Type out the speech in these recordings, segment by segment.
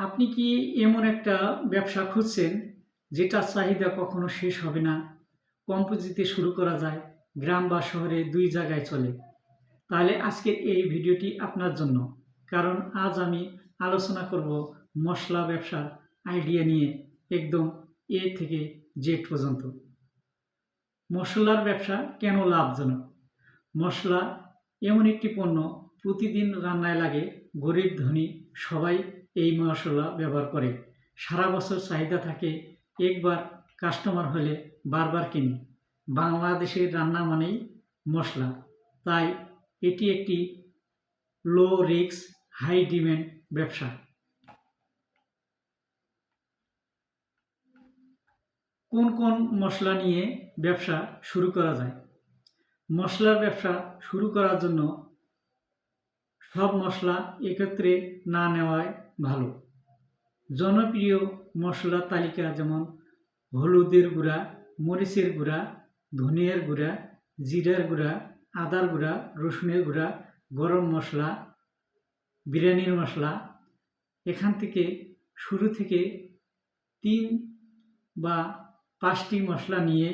আপনি কি এমন একটা ব্যবসা খুঁজছেন যেটার চাহিদা কখনো শেষ হবে না, কম পুঁজিতে শুরু করা যায়, গ্রাম বা শহরে দুই জায়গায় চলে? তাহলে আজকের এই ভিডিওটি আপনার জন্য। কারণ আজ আমি আলোচনা করব মশলা ব্যবসার আইডিয়া নিয়ে, একদম এ থেকে জেড পর্যন্ত। মশলার ব্যবসা কেন লাভজনক? মশলা এমন একটি পণ্য, প্রতিদিন রান্নায় লাগে, গরিব ধনী সবাই এই মশলা ব্যবহার করে। সারা বছর চাহিদা থাকে, একবার কাস্টমার হলে বারবার কিনে। বাংলাদেশের রান্না মানেই মশলা, তাই এটি একটি লো রিস্ক হাই ডিমান্ড ব্যবসা। কোন কোন মশলা নিয়ে ব্যবসা শুরু করা যায়? মশলার ব্যবসা শুরু করার জন্য সব মশলা একত্রে না নেওয়াই ভালো। জনপ্রিয় মশলার তালিকা যেমন হলুদের গুঁড়া, মরিচের গুঁড়া, ধনিয়ার গুঁড়া, জিরার গুঁড়া, আদার গুঁড়া, রসুনের গুঁড়া, গরম মশলা, বিরিয়ানির মশলা। এখান থেকে শুরু থেকে 3 বা 5টি মশলা নিয়ে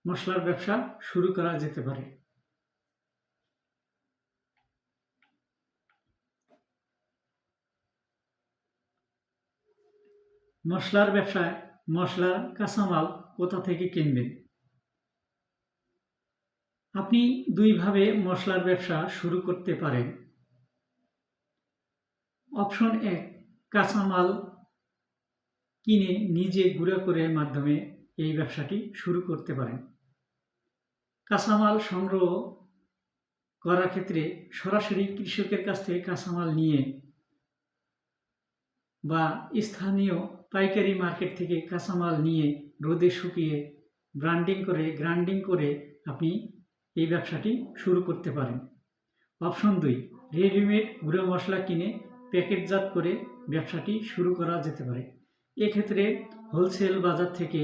মশলার ব্যবসা শুরু করা যেতে পারে। মশলার ব্যবসায় মশলার কাঁচামাল কোথা থেকে কিনবেন? আপনি দুইভাবে মশলার ব্যবসা শুরু করতে পারেন। অপশন 1, কাঁচামাল কিনে নিজে গুঁড়া করে মাধ্যমে এই ব্যবসাটি শুরু করতে পারেন। কাঁচামাল সংগ্রহ করার ক্ষেত্রে সরাসরি কৃষকের কাছ থেকে কাঁচামাল নিয়ে বা স্থানীয় পাইকারি মার্কেট থেকে কাঁচামাল নিয়ে রোদে শুকিয়ে গ্রাইন্ডিং করে আপনি এই ব্যবসাটি শুরু করতে পারেন। অপশন 2, রেডিমেড গুঁড়ো মশলা কিনে প্যাকেটজাত করে ব্যবসাটি শুরু করা যেতে পারে। এক্ষেত্রে হোলসেল বাজার থেকে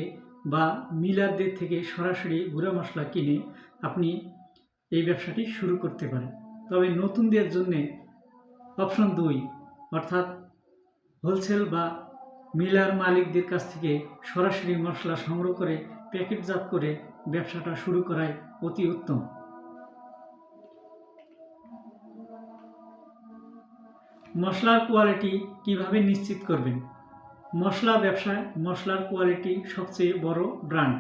বা মিলারদের থেকে সরাসরি গুঁড়ো মশলা কিনে আপনি এই ব্যবসাটি শুরু করতে পারেন। তবে নতুনদের জন্যে অপশন 2, অর্থাৎ হোলসেল বা মিলার মালিকদের কাছ থেকে সরাসরি মশলা সংগ্রহ করে প্যাকেটজাত করে ব্যবসাটা শুরু করাই অতি উত্তম। মশলার কোয়ালিটি কিভাবে নিশ্চিত করবেন? মশলা ব্যবসায় মশলার কোয়ালিটি সবচেয়ে বড় ব্র্যান্ড।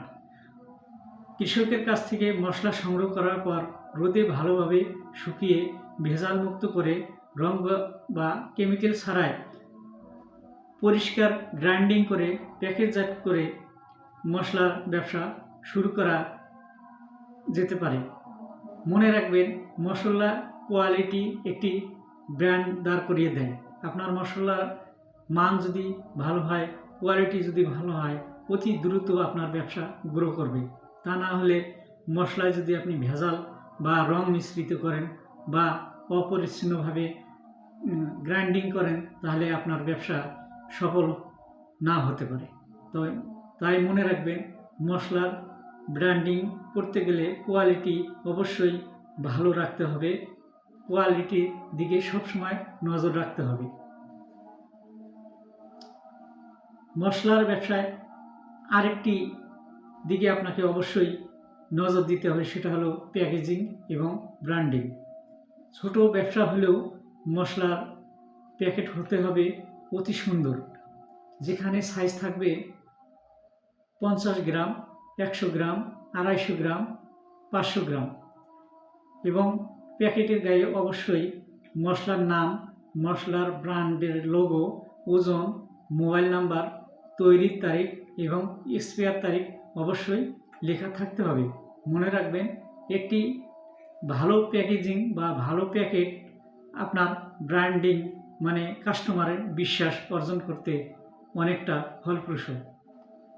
কৃষকের কাছ থেকে মশলা সংগ্রহ করার পর রোদে ভালোভাবে শুকিয়ে ভেজাল মুক্ত করে রং বা কেমিক্যাল ছাড়াই পরিষ্কার গ্রাইন্ডিং করে প্যাকেটজাত করে মশলার ব্যবসা শুরু করা যেতে পারে। মনে রাখবেন, মশলা কোয়ালিটি একটি ব্র্যান্ড দাঁড় করিয়ে দেয়। আপনার মশলার মান যদি ভালো হয়, কোয়ালিটি যদি ভালো হয়, অতি দ্রুত আপনার ব্যবসা গ্রো করবে। তা না হলে মশলায় যদি আপনি ভেজাল বা রং মিশ্রিত করেন বা অপরিচ্ছন্নভাবে গ্রাইন্ডিং করেন, তাহলে আপনার ব্যবসা সফল না হতে পারে। তো তাই মনে রাখবেন, মশলার ব্র্যান্ডিং করতে গেলে কোয়ালিটি অবশ্যই ভালো রাখতে হবে, কোয়ালিটির দিকে সবসময় নজর রাখতে হবে। মশলার ব্যবসায় আরেকটি দিকে আপনাকে অবশ্যই নজর দিতে হবে, সেটা হলো প্যাকেজিং এবং ব্র্যান্ডিং। ছোট ব্যবসা হলেও মশলার প্যাকেট হতে হবে অতি সুন্দর, যেখানে সাইজ থাকবে 50 গ্রাম, 100 গ্রাম, 250 গ্রাম, 500 গ্রাম এবং প্যাকেটের গায়ে অবশ্যই মশলার নাম, মশলার ব্র্যান্ডের লোগো, ওজন, মোবাইল নাম্বার, তৈরির তারিখ এবং এক্সপায়ার তারিখ অবশ্যই লেখা থাকতে হবে। মনে রাখবেন, একটি ভালো প্যাকেজিং বা ভালো প্যাকেট আপনার ব্র্যান্ডিং মানে কাস্টমারের বিশ্বাস অর্জন করতে অনেকটা ফলপ্রসূ।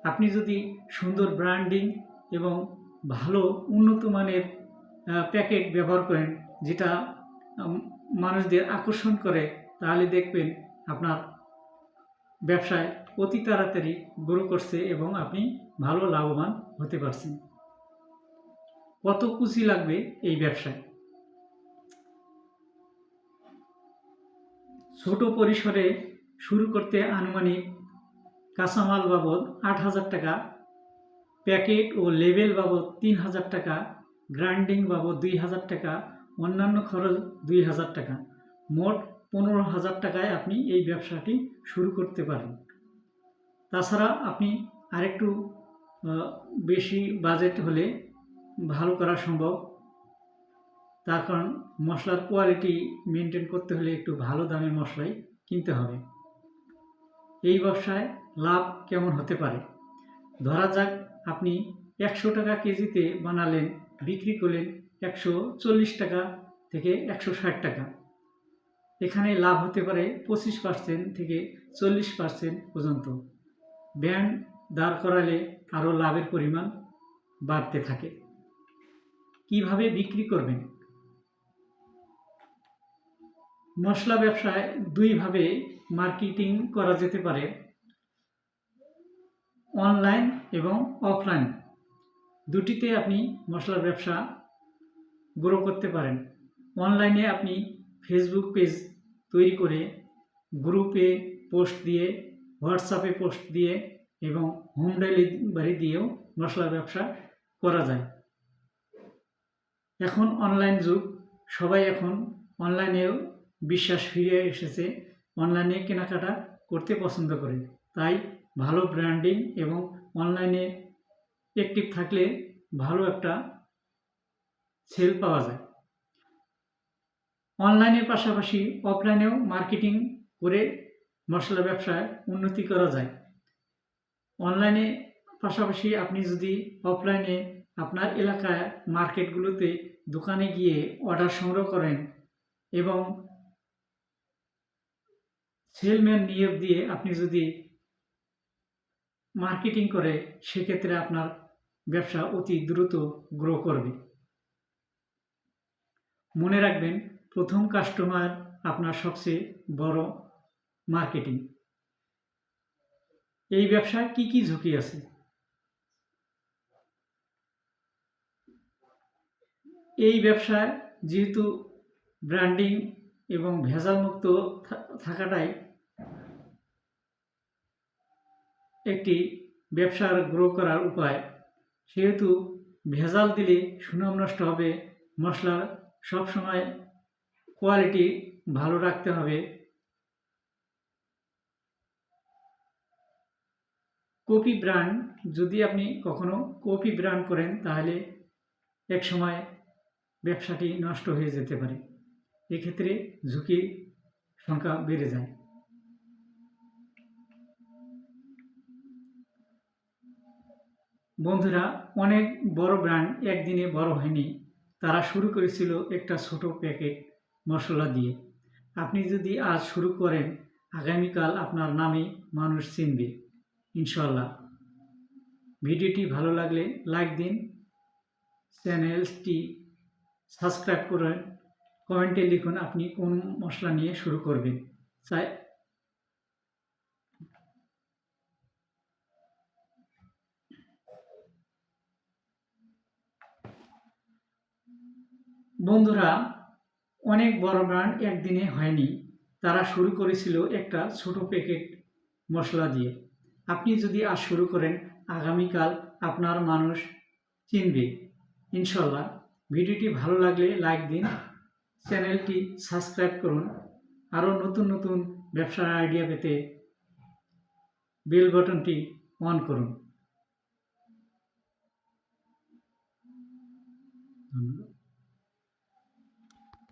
আপনি যদি সুন্দর ব্র্যান্ডিং এবং ভালো উন্নত মানের প্যাকেট ব্যবহার করেন, যেটা মানুষদের আকর্ষণ করে, তাহলে দেখবেন আপনার ব্যবসায় অতি তাড়াতাড়ি গ্রো করছে এবং আপনি ভালো লাভবান হতে পারছেন। কত পুঁজি লাগবে এই ব্যবসায়? ছোট পরিসরে শুরু করতে আনুমানিক কাঁচামাল বাবদ 8,000 টাকা, প্যাকেট ও লেবেল বাবদ 3,000 টাকা, গ্রাইন্ডিং বাবদ 2,000 টাকা, অন্যান্য খরচ 2,000 টাকা, মোট 15,000 টাকায় আপনি এই ব্যবসাটি শুরু করতে পারেন। তাছাড়া আপনি আরেকটু বেশি বাজেট হলে ভালো করা সম্ভব, তার কারণ মশলার কোয়ালিটি মেনটেন করতে হলে একটু ভালো দামের মশলাই কিনতে হবে। এই ব্যবসায় লাভ কেমন হতে পারে? ধরা যাক আপনি 100 টাকা কেজিতে বানালেন, বিক্রি করলেন 140 টাকা থেকে 160 টাকা। এখানে লাভ হতে পারে 25% থেকে 40% পর্যন্ত। ব্র্যান্ড দাঁড় করালে আরও লাভের পরিমাণ বাড়তে থাকে। কিভাবে বিক্রি করবেন? মশলা ব্যবসায় দুইভাবে মার্কেটিং করা যেতে পারে, অনলাইন এবং অফলাইন। দুটিতে আপনি মশলার ব্যবসা গ্রো করতে পারেন। অনলাইনে আপনি ফেসবুক পেজ তৈরি করে গ্রুপে পোস্ট দিয়ে, হোয়াটসঅ্যাপে পোস্ট দিয়ে এবং হোম ডেলিভারি দিয়েও মশলার ব্যবসা করা যায়। এখন অনলাইন যুগ, সবাই এখন অনলাইনেও বিশ্বাস ফিরে এসেছে, অনলাইনে কেনাকাটা করতে পছন্দ করে। তাই ভালো ব্র্যান্ডিং এবং অনলাইনে অ্যাক্টিভ থাকলে ভালো একটা সেল পাওয়া যায়। অনলাইনের পাশাপাশি অফলাইনেও মার্কেটিং করে মশলা ব্যবসায় উন্নতি করা যায়। অনলাইনে পাশাপাশি আপনি যদি অফলাইনে আপনার এলাকায় মার্কেটগুলোতে দোকানে গিয়ে অর্ডার সংগ্রহ করেন এবং সেলম্যান নিয়োগ দিয়ে আপনি যদি মার্কেটিং করে, সেক্ষেত্রে আপনার ব্যবসা অতি দ্রুত গ্রো করবে। মনে রাখবেন, প্রথম কাস্টমার আপনার সবচেয়ে বড় মার্কেটিং। এই ব্যবসায় কি কি ঝুঁকি আছে? এই ব্যবসায় যেহেতু ব্র্যান্ডিং এবং ভেজালমুক্ত থাকাটাই একটি ব্যবসার গ্রো করার উপায়, সেহেতু ভেজাল দিলে সুনাম নষ্ট হবে। মশলার সবসময় কোয়ালিটি ভালো রাখতে হবে। কপি ব্র্যান্ড, যদি আপনি কখনো কপি ব্র্যান্ড করেন তাহলে এক সময় ব্যবসাটি নষ্ট হয়ে যেতে পারে। এক্ষেত্রে ঝুঁকির সংখ্যা বেড়ে যায়। বন্ধুরা, অনেক বড় ব্র্যান্ড একদিনে বড় হয়নি। তারা শুরু করেছিল একটা ছোট প্যাকেট মশলা দিয়ে। আপনি যদি আজ শুরু করেন, আগামীকাল আপনার নামে মানুষ চিনবে ইনশাল্লাহ। ভিডিওটি ভালো লাগলে লাইক দিন, চ্যানেলটি সাবস্ক্রাইব করুন, কমেন্টে লিখুন আপনি কোন মশলা নিয়ে শুরু করবেন। বন্ধুরা, অনেক বড় ব্র্যান্ড একদিনে হয়নি। তারা শুরু করেছিল একটা ছোট প্যাকেট মশলা দিয়ে। আপনি যদি আজ শুরু করেন, আগামীকাল আপনার মানুষ চিনবে ইনশাল্লাহ। ভিডিওটি ভালো লাগলে লাইক দিন, চ্যানেলটি সাবস্ক্রাইব করুন। আরও নতুন নতুন ব্যবসার আইডিয়া পেতে বেল বাটনটি অন করুন। ধন্যবাদ।